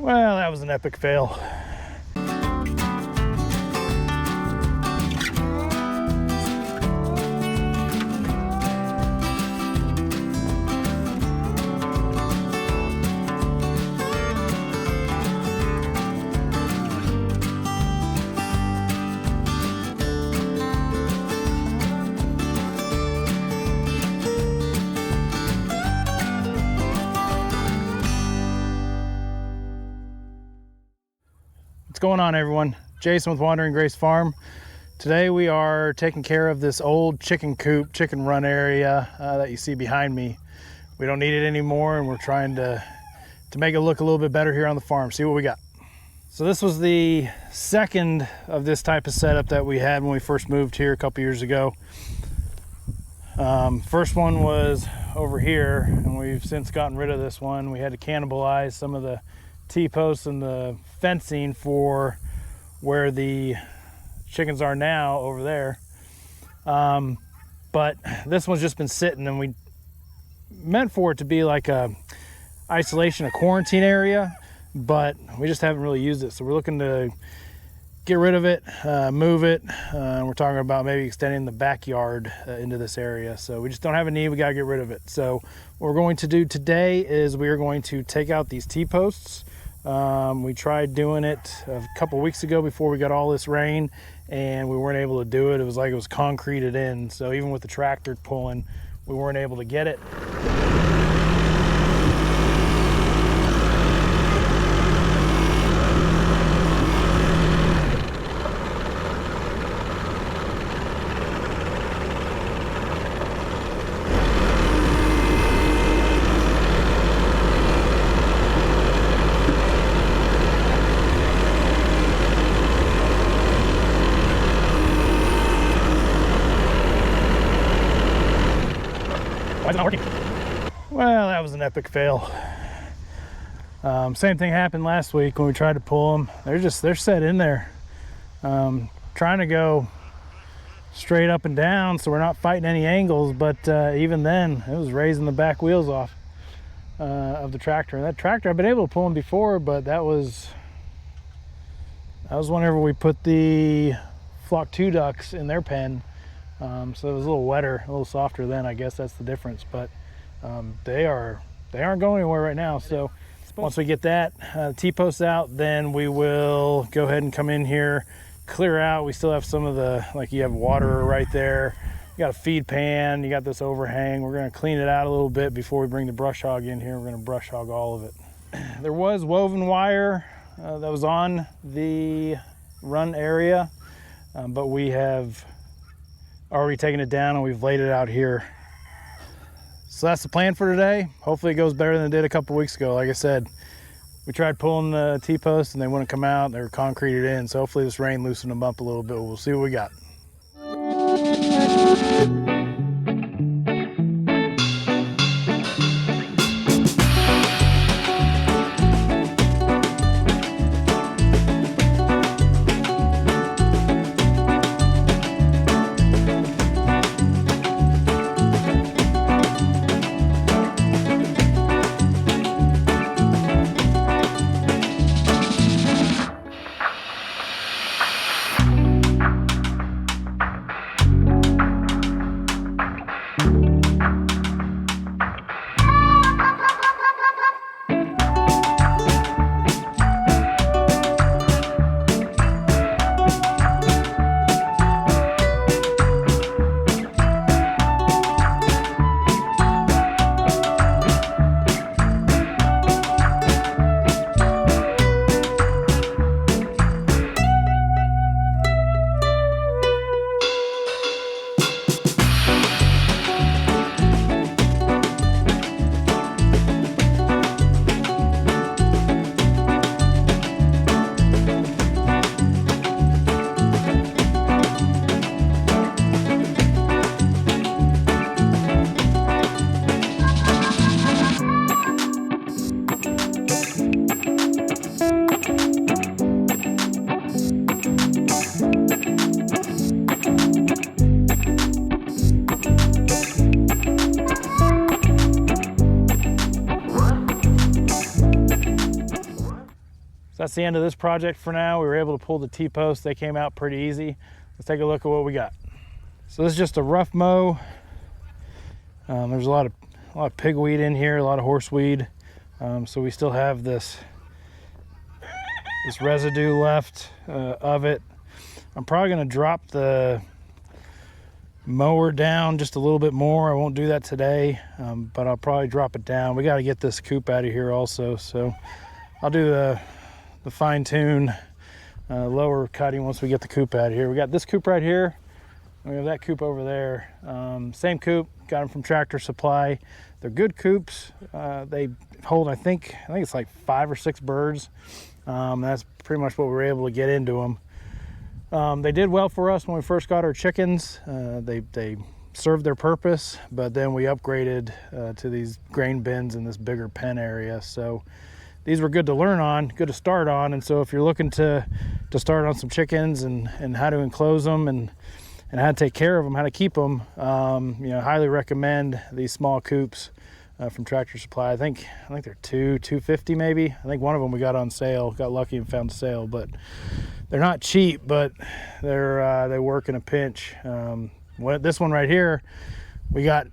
Well, that was an epic fail. What's going on, everyone? Jason with Wandering Grace Farm. Today we are taking care of this old chicken coop, chicken run area that you see behind me. We don't need it anymore, and we're trying to make it look a little bit better here on the farm. See what we got. So this was the second of this type of setup that we had when we first moved here a couple years ago. First one was over here, and we've since gotten rid of this one. We had to cannibalize some of the T-posts and the fencing for where the chickens are now over there. But this one's just been sitting, and we meant for it to be like a isolation, a quarantine area, but we just haven't really used it. So we're looking to get rid of it, move it. We're talking about maybe extending the backyard into this area. So we just don't have a need, we gotta get rid of it. So what we're going to do today is we are going to take out these T-posts. We tried doing it a couple weeks ago before we got all this rain, and we weren't able to do it. It was like it was concreted in. So even with the tractor pulling, we weren't able to get it. Why is it not working? Well, that was an epic fail. Same thing happened last week when we tried to pull them. They're set in there. Trying to go straight up and down so we're not fighting any angles, but even then it was raising the back wheels off of the tractor. And that tractor, I've been able to pull them before, but that was whenever we put the flock 2 ducks in their pen. So it was a little wetter, a little softer then. I guess that's the difference, but they aren't going anywhere right now. So once we get that T-post out, then we will go ahead and come in here, clear out. We still have some of the, like, you have water right there, you got a feed pan, you got this overhang. We're going to clean it out a little bit before we bring the brush hog in here. We're going to brush hog all of it. There was woven wire that was on the run area, but we have already taken it down and we've laid it out here. So that's the plan for today. Hopefully it goes better than it did a couple weeks ago. Like I said, we tried pulling the T-posts and they wouldn't come out. They were concreted in. So hopefully this rain loosened them up a little bit. We'll see what we got. that's the end of this project for now. We were able to pull the T-posts. They came out pretty easy. Let's take a look at what we got. So this is just a rough mow. There's a lot of pigweed in here, a lot of horseweed. So we still have this residue left of it. I'm probably going to drop the mower down just a little bit more. I won't do that today, but I'll probably drop it down. We got to get this Coop out of here also, so I'll do the fine tune lower cutting once we get the Coop out of here. We got this Coop right here. We have that Coop over there. Same Coop, got them from Tractor Supply. They're good coops. They hold, I think it's like 5 or 6 birds. That's pretty much what we were able to get into them. They did well for us when we first got our chickens. They served their purpose, but then we upgraded to these grain bins in this bigger pen area. So these were good to learn on, good to start on. And so if you're looking to start on some chickens and how to enclose them and how to take care of them, how to keep them, highly recommend these small coops from Tractor Supply. I think they're $250 maybe. I think one of them we got on sale, got lucky and found a sale, but they're not cheap, but they work in a pinch. This one right here, we got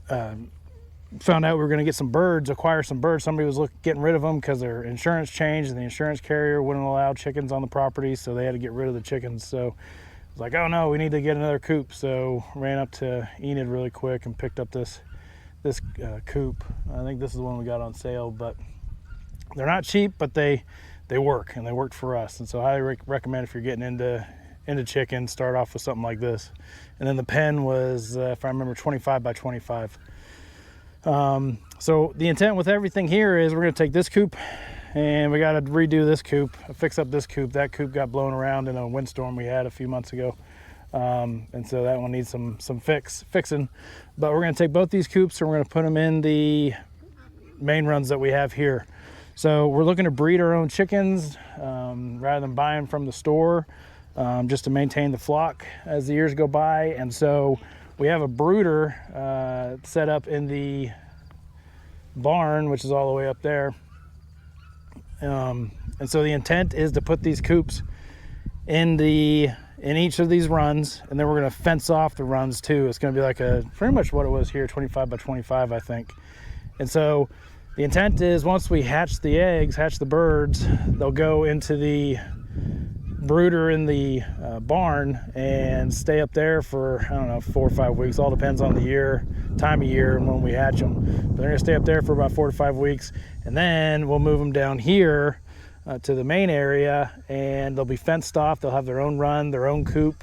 found out we were going to get some birds, acquire some birds. Somebody was getting rid of them because their insurance changed and the insurance carrier wouldn't allow chickens on the property, so they had to get rid of the chickens. So I was like, oh no, we need to get another coop. So ran up to Enid really quick and picked up this coop. I think this is the one we got on sale, but they're not cheap, but they work, and they worked for us. And so I highly recommend if you're getting into chicken, start off with something like this. And then the pen was, if I remember, 25 by 25. So the intent with everything here is we're going to take this coop and we got to redo this coop, fix up this coop. That coop got blown around in a windstorm we had a few months ago. And so that one needs some fixing. But we're going to take both these coops and we're going to put them in the main runs that we have here. So we're looking to breed our own chickens rather than buying from the store, just to maintain the flock as the years go by. And so we have a brooder set up in the barn, which is all the way up there. And so the intent is to put these coops in each of these runs, and then we're going to fence off the runs too. It's going to be like pretty much what it was here, 25 by 25, I think. And so the intent is once we hatch the birds, they'll go into the brooder in the barn and stay up there for, I don't know, 4 or 5 weeks. All depends on the time of year and when we hatch them. But they're gonna stay up there for about 4 to 5 weeks, and then we'll move them down here to the main area, and they'll be fenced off. They'll have their own run, their own coop,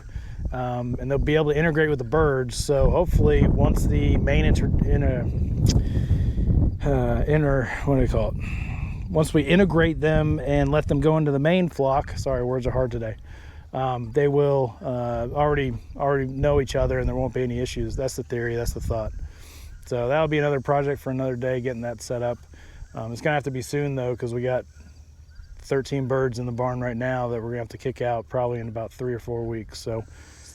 and they'll be able to integrate with the birds. So hopefully once the main once we integrate them and let them go into the main flock, sorry, words are hard today, they will already know each other and there won't be any issues. That's the theory, that's the thought. So that'll be another project for another day, getting that set up. It's gonna have to be soon though, because we got 13 birds in the barn right now that we're gonna have to kick out probably in about 3 or 4 weeks. So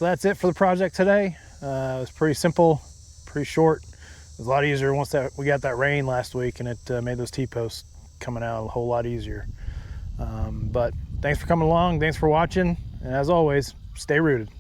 that's it for the project today. It was pretty simple, pretty short. It was a lot easier once we got that rain last week, and it made those T-posts coming out a whole lot easier. But thanks for coming along, thanks for watching, and as always, stay rooted.